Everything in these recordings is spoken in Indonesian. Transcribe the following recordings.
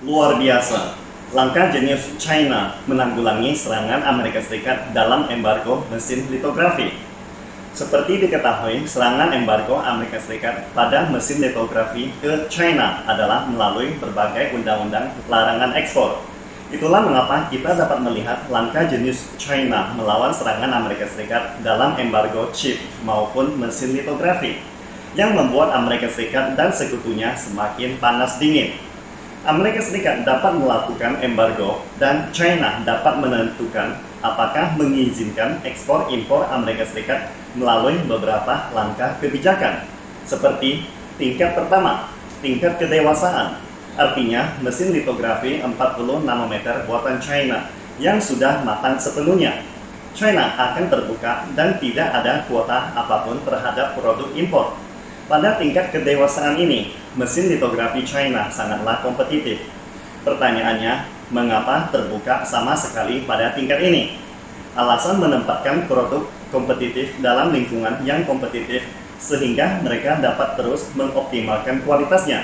Luar biasa, langkah jenius China menanggulangi serangan Amerika Serikat dalam embargo mesin litografi. Seperti diketahui, serangan embargo Amerika Serikat pada mesin litografi ke China adalah melalui berbagai undang-undang larangan ekspor. Itulah mengapa kita dapat melihat langkah jenius China melawan serangan Amerika Serikat dalam embargo chip maupun mesin litografi, yang membuat Amerika Serikat dan sekutunya semakin panas dingin. Amerika Serikat dapat melakukan embargo dan China dapat menentukan apakah mengizinkan ekspor impor Amerika Serikat melalui beberapa langkah kebijakan. Seperti tingkat pertama, tingkat kedewasaan. Artinya mesin litografi 40 nanometer buatan China yang sudah matang sepenuhnya. China akan terbuka dan tidak ada kuota apapun terhadap produk impor. Pada tingkat kedewasaan ini, mesin litografi China sangatlah kompetitif. Pertanyaannya, mengapa terbuka sama sekali pada tingkat ini? Alasan menempatkan produk kompetitif dalam lingkungan yang kompetitif sehingga mereka dapat terus mengoptimalkan kualitasnya.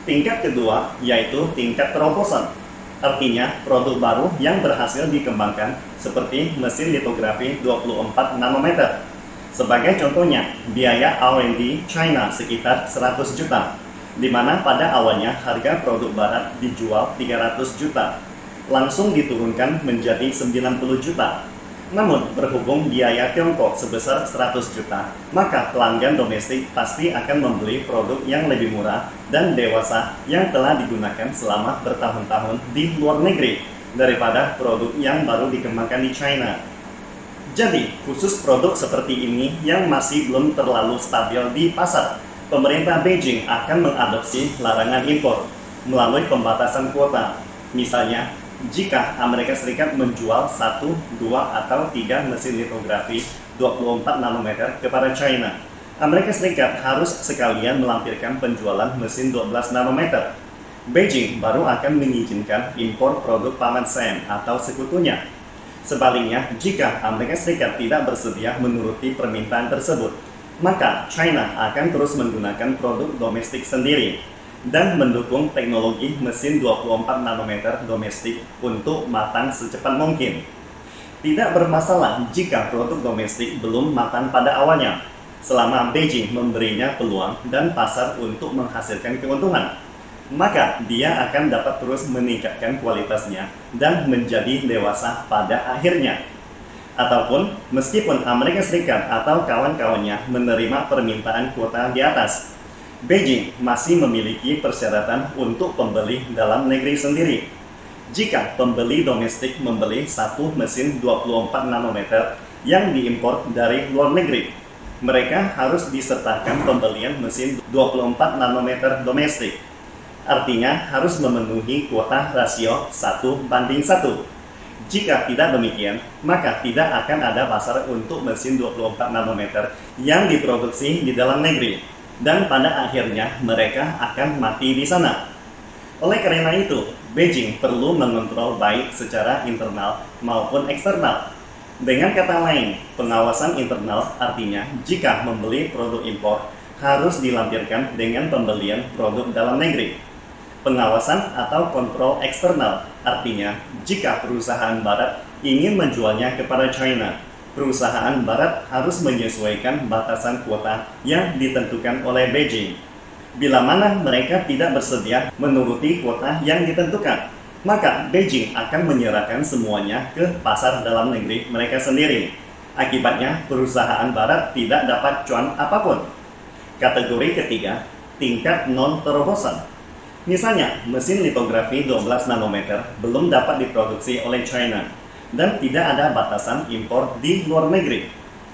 Tingkat kedua yaitu tingkat terobosan. Artinya, produk baru yang berhasil dikembangkan seperti mesin litografi 24 nanometer. Sebagai contohnya, biaya R&D China sekitar 100 juta, di mana pada awalnya harga produk barat dijual 300 juta, langsung diturunkan menjadi 90 juta. Namun, berhubung biaya Tiongkok sebesar 100 juta, maka pelanggan domestik pasti akan membeli produk yang lebih murah dan dewasa yang telah digunakan selama bertahun-tahun di luar negeri, daripada produk yang baru dikembangkan di China. Jadi, khusus produk seperti ini yang masih belum terlalu stabil di pasar, pemerintah Beijing akan mengadopsi larangan impor melalui pembatasan kuota. Misalnya, jika Amerika Serikat menjual 1, 2, atau 3 mesin litografi 24 nanometer kepada China, Amerika Serikat harus sekalian melampirkan penjualan mesin 12 nanometer. Beijing baru akan mengizinkan impor produk paman Sam atau sekutunya. Sebaliknya, jika Amerika Serikat tidak bersedia menuruti permintaan tersebut, maka China akan terus menggunakan produk domestik sendiri dan mendukung teknologi mesin 24 nanometer domestik untuk matang secepat mungkin. Tidak bermasalah jika produk domestik belum matang pada awalnya, selama Beijing memberinya peluang dan pasar untuk menghasilkan keuntungan. Maka dia akan dapat terus meningkatkan kualitasnya dan menjadi dewasa pada akhirnya. Ataupun meskipun Amerika Serikat atau kawan-kawannya menerima permintaan kuota di atas, Beijing masih memiliki persyaratan untuk pembeli dalam negeri sendiri. Jika pembeli domestik membeli satu mesin 24 nanometer yang diimpor dari luar negeri, mereka harus disertakan pembelian mesin 24 nanometer domestik. Artinya harus memenuhi kuota rasio 1:1. Jika tidak demikian, maka tidak akan ada pasar untuk mesin 24 nanometer yang diproduksi di dalam negeri, dan pada akhirnya mereka akan mati di sana. Oleh karena itu, Beijing perlu mengontrol baik secara internal maupun eksternal. Dengan kata lain, pengawasan internal artinya jika membeli produk impor harus dilampirkan dengan pembelian produk dalam negeri. Pengawasan atau kontrol eksternal artinya jika perusahaan barat ingin menjualnya kepada China, perusahaan barat harus menyesuaikan batasan kuota yang ditentukan oleh Beijing. Bila mana mereka tidak bersedia menuruti kuota yang ditentukan, maka Beijing akan menyerahkan semuanya ke pasar dalam negeri mereka sendiri. Akibatnya, perusahaan barat tidak dapat cuan apapun. Kategori ketiga, tingkat non-terobosan. Misalnya, mesin litografi 12 nanometer belum dapat diproduksi oleh China dan tidak ada batasan impor di luar negeri.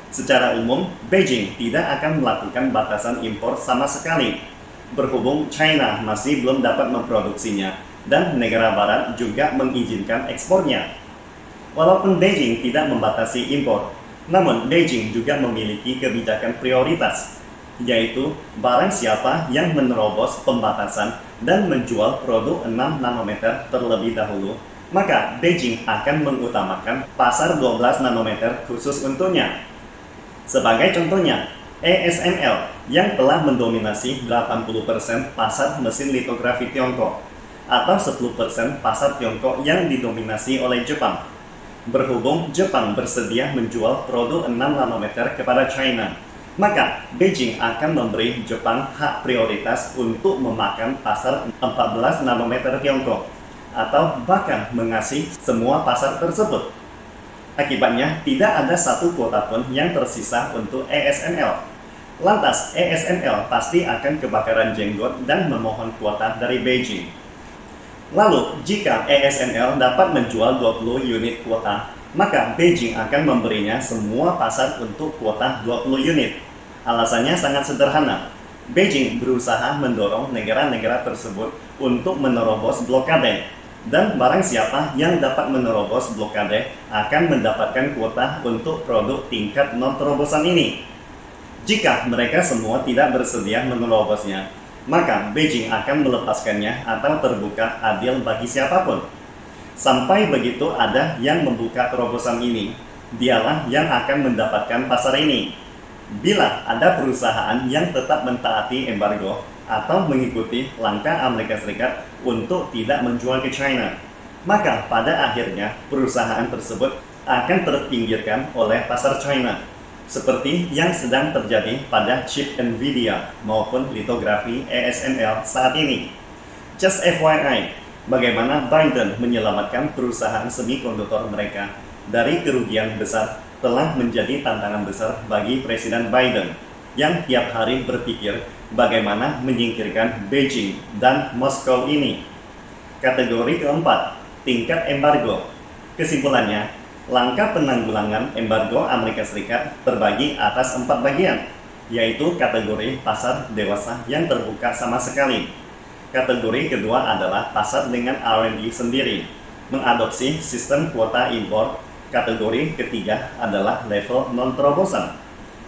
Secara umum, Beijing tidak akan melakukan batasan impor sama sekali, berhubung China masih belum dapat memproduksinya dan negara barat juga mengizinkan ekspornya. Walaupun Beijing tidak membatasi impor, namun Beijing juga memiliki kebijakan prioritas, yaitu barang siapa yang menerobos pembatasan dan menjual produk 6 nanometer terlebih dahulu, maka Beijing akan mengutamakan pasar 12 nanometer khusus untuknya. Sebagai contohnya, ASML yang telah mendominasi 80% pasar mesin litografi Tiongkok. atau 10% pasar Tiongkok yang didominasi oleh Jepang. Berhubung Jepang bersedia menjual produk 6 nanometer kepada China, maka Beijing akan memberi Jepang hak prioritas untuk memakan pasar 14 nanometer Tiongkok, atau bahkan mengasih semua pasar tersebut. Akibatnya, tidak ada satu kuota pun yang tersisa untuk ASML. Lantas, ASML pasti akan kebakaran jenggot dan memohon kuota dari Beijing. Lalu, jika ASML dapat menjual 20 unit kuota, maka Beijing akan memberinya semua pasar untuk kuota 20 unit. Alasannya sangat sederhana. Beijing berusaha mendorong negara-negara tersebut untuk menerobos blokade. Dan barang siapa yang dapat menerobos blokade akan mendapatkan kuota untuk produk tingkat non-terobosan ini. Jika mereka semua tidak bersedia menerobosnya, maka Beijing akan melepaskannya atau terbuka adil bagi siapapun. Sampai begitu ada yang membuka terobosan ini, dialah yang akan mendapatkan pasar ini. Bila ada perusahaan yang tetap mentaati embargo atau mengikuti langkah Amerika Serikat untuk tidak menjual ke China, maka pada akhirnya perusahaan tersebut akan terpinggirkan oleh pasar China, seperti yang sedang terjadi pada chip Nvidia maupun litografi ASML saat ini. Just FYI, bagaimana Biden menyelamatkan perusahaan semikonduktor mereka dari kerugian besar telah menjadi tantangan besar bagi Presiden Biden yang tiap hari berpikir bagaimana menyingkirkan Beijing dan Moskow ini. Kategori keempat, tingkat embargo. Kesimpulannya, langkah penanggulangan embargo Amerika Serikat terbagi atas 4 bagian, yaitu kategori pasar dewasa yang terbuka sama sekali. Kategori kedua adalah pasar dengan R&D sendiri, mengadopsi sistem kuota impor. Kategori ketiga adalah level non-terobosan,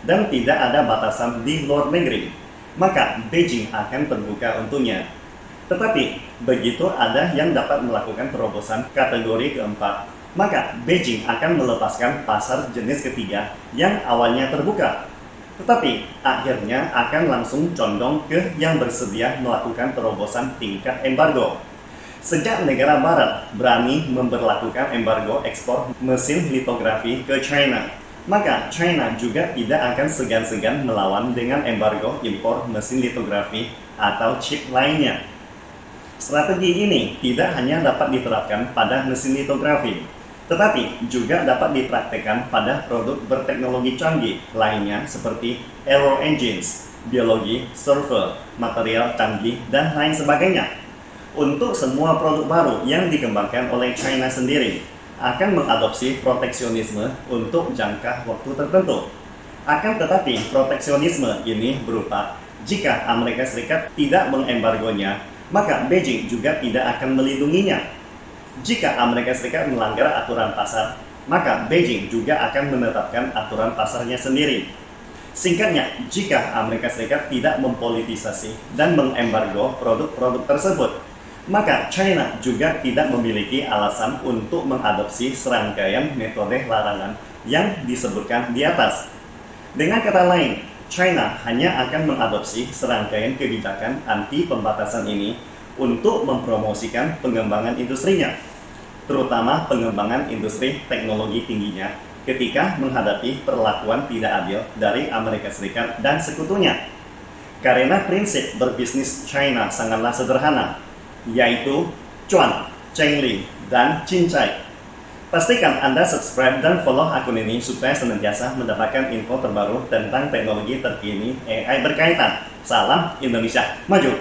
dan tidak ada batasan di luar negeri, maka Beijing akan terbuka untuknya. Tetapi, begitu ada yang dapat melakukan terobosan kategori keempat, maka Beijing akan melepaskan pasar jenis ketiga yang awalnya terbuka, tetapi akhirnya akan langsung condong ke yang bersedia melakukan terobosan tingkat embargo. Sejak negara barat berani memberlakukan embargo ekspor mesin litografi ke China, maka China juga tidak akan segan-segan melawan dengan embargo impor mesin litografi atau chip lainnya. Strategi ini tidak hanya dapat diterapkan pada mesin litografi, tetapi juga dapat dipraktekkan pada produk berteknologi canggih lainnya seperti aero engines, biologi, server, material canggih, dan lain sebagainya. Untuk semua produk baru yang dikembangkan oleh China sendiri akan mengadopsi proteksionisme untuk jangka waktu tertentu. Akan tetapi proteksionisme ini berupa jika Amerika Serikat tidak mengembargonya, maka Beijing juga tidak akan melindunginya. Jika Amerika Serikat melanggar aturan pasar, maka Beijing juga akan menetapkan aturan pasarnya sendiri. Singkatnya, jika Amerika Serikat tidak mempolitisasi dan mengembargo produk-produk tersebut, maka China juga tidak memiliki alasan untuk mengadopsi serangkaian metode larangan yang disebutkan di atas. Dengan kata lain, China hanya akan mengadopsi serangkaian kebijakan anti pembatasan ini untuk mempromosikan pengembangan industrinya, terutama pengembangan industri teknologi tingginya ketika menghadapi perlakuan tidak adil dari Amerika Serikat dan sekutunya. Karena prinsip berbisnis China sangatlah sederhana, yaitu cuan, cengli, dan cincai. Pastikan Anda subscribe dan follow akun ini supaya senantiasa mendapatkan info terbaru tentang teknologi terkini AI berkaitan. Salam Indonesia Maju!